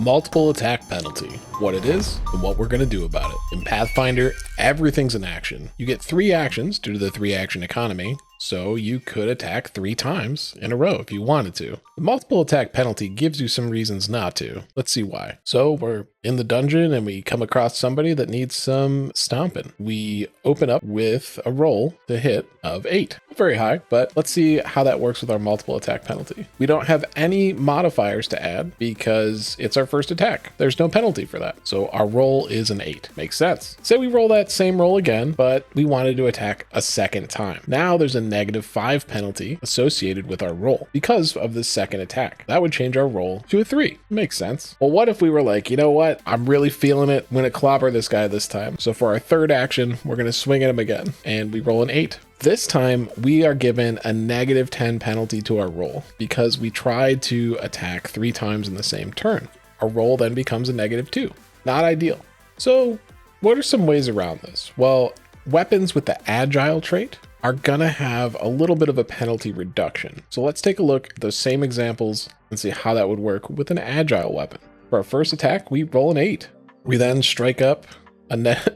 multiple attack penalty, what it is, and what we're going to do about it. In Pathfinder, everything's an action. You get 3 actions due to the 3-action economy, so you could attack 3 times in a row if you wanted to. The multiple attack penalty gives you some reasons not to. Let's see why. So we're in the dungeon and we come across somebody that needs some stomping. We open up with a roll to hit of 8. Very high, but let's see how that works with our multiple attack penalty. We don't have any modifiers to add because it's our first attack. There's no penalty for that. So our roll is an 8. Makes sense. Say we roll that same roll again, but we wanted to attack a second time. Now there's a -5 penalty associated with our roll because of this second attack. That would change our roll to a 3. Makes sense. Well, what if we were like, you know what? I'm really feeling it. I'm going to clobber this guy this time. So for our third action, we're going to swing at him again and we roll an 8. This time we are given a -10 penalty to our roll because we tried to attack 3 times in the same turn. Our roll then becomes a -2. Not ideal. So what are some ways around this? Well, weapons with the agile trait are gonna have a little bit of a penalty reduction. So let's take a look at those same examples and see how that would work with an agile weapon. For our first attack, we roll an 8. We then strike up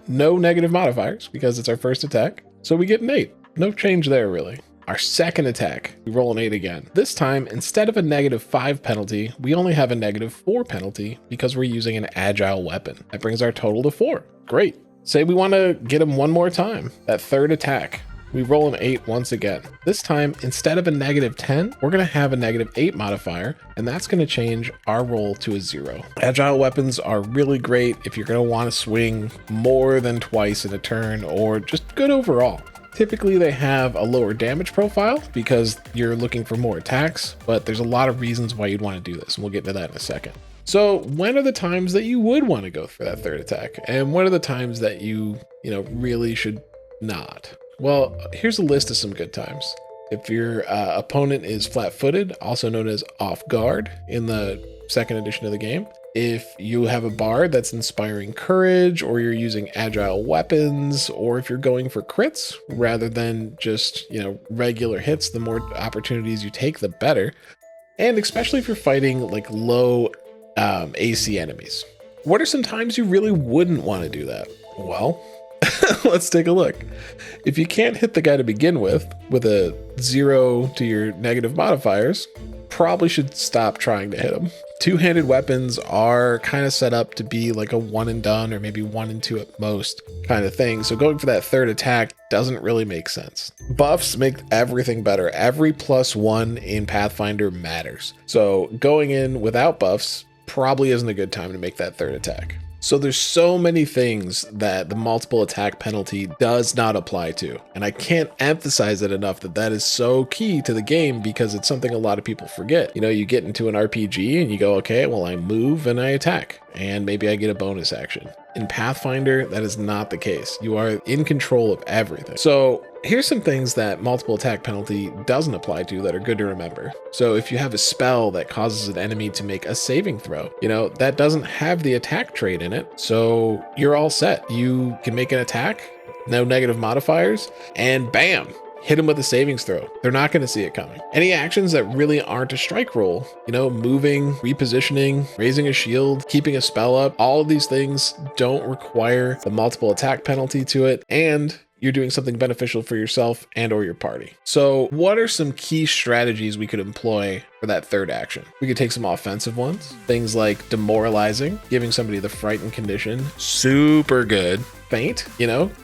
no negative modifiers because it's our first attack. So we get an 8. No change there really. Our second attack, we roll an 8 again. This time, instead of a -5 penalty, we only have a -4 penalty because we're using an agile weapon. That brings our total to 4. Great. Say we want to get him one more time. That third attack, we roll an 8 once again. This time, instead of a -10, we're going to have a -8 modifier, and that's going to change our roll to a 0. Agile weapons are really great if you're going to want to swing more than twice in a turn, or just good overall. Typically, they have a lower damage profile because you're looking for more attacks, but there's a lot of reasons why you'd want to do this, and we'll get into that in a second. So when are the times that you would want to go for that third attack? And when are the times that you really should not? Well, here's a list of some good times. If your opponent is flat-footed, also known as off guard in the second edition of the game, if you have a bard that's inspiring courage, or you're using agile weapons, or if you're going for crits rather than just, regular hits, the more opportunities you take, the better. And especially if you're fighting like low AC enemies. What are some times you really wouldn't want to do that? Well, let's take a look. If you can't hit the guy to begin with a 0 to your negative modifiers, probably should stop trying to hit him. Two-handed weapons are kind of set up to be like a 1 and done, or maybe 1 and 2 at most kind of thing. So going for that third attack doesn't really make sense. Buffs make everything better. Every +1 in Pathfinder matters. So going in without buffs probably isn't a good time to make that third attack. So there's so many things that the multiple attack penalty does not apply to. And I can't emphasize it enough that is so key to the game, because it's something a lot of people forget. You get into an RPG and you go, okay, well, I move and I attack, and maybe I get a bonus action. In Pathfinder, that is not the case. You are in control of everything. So here's some things that multiple attack penalty doesn't apply to that are good to remember. So if you have a spell that causes an enemy to make a saving throw, that doesn't have the attack trait in it. So you're all set. You can make an attack, no negative modifiers, and bam, hit them with a savings throw. They're not going to see it coming. Any actions that really aren't a strike roll, moving, repositioning, raising a shield, keeping a spell up, all of these things don't require the multiple attack penalty to it, and you're doing something beneficial for yourself and or your party. So what are some key strategies we could employ for that third action? We could take some offensive ones. Things like demoralizing, giving somebody the frightened condition. Super good. Feint,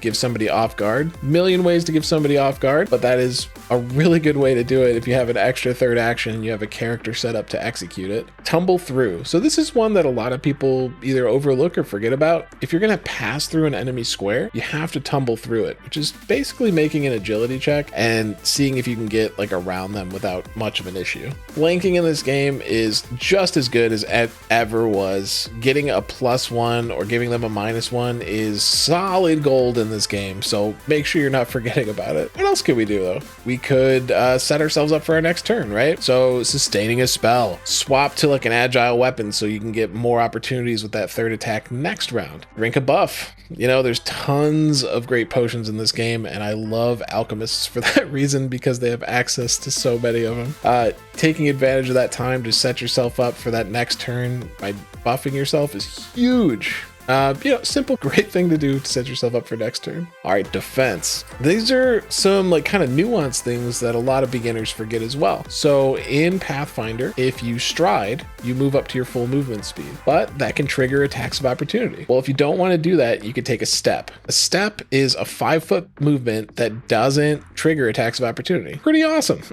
give somebody off guard. Million ways to give somebody off guard, but that is a really good way to do it if you have an extra third action and you have a character set up to execute it. Tumble through. So this is one that a lot of people either overlook or forget about. If you're going to pass through an enemy square, you have to tumble through it, which is basically making an agility check and seeing if you can get around them without much of an issue. Flanking in this game is just as good as it ever was. Getting a +1 or giving them a -1 is solid gold in this game, so make sure you're not forgetting about it. What else can we do though? We we could set ourselves up for our next turn, right? So sustaining a spell, swap to like an agile weapon so you can get more opportunities with that third attack next round. Drink a buff. You know, there's tons of great potions in this game, and I love alchemists for that reason because they have access to so many of them. Taking advantage of that time to set yourself up for that next turn by buffing yourself is huge. You know, simple, great thing to do to set yourself up for next turn. All right, defense. These are some like kind of nuanced things that a lot of beginners forget as well. So in Pathfinder, if you stride, you move up to your full movement speed, but that can trigger attacks of opportunity. Well, if you don't want to do that, you could take a step. A step is a 5-foot movement that doesn't trigger attacks of opportunity. Pretty awesome.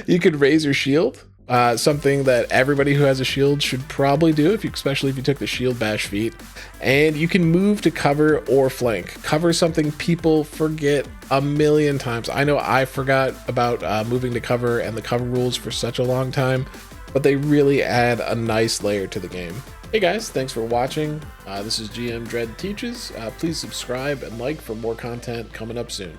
You could raise your shield. Something that everybody who has a shield should probably do, especially if you took the shield bash feat. And you can move to cover or flank. Cover something people forget a million times. I know I forgot about moving to cover and the cover rules for such a long time, but they really add a nice layer to the game. Hey guys, thanks for watching. This is GM Dread Teaches. Please subscribe and like for more content coming up soon.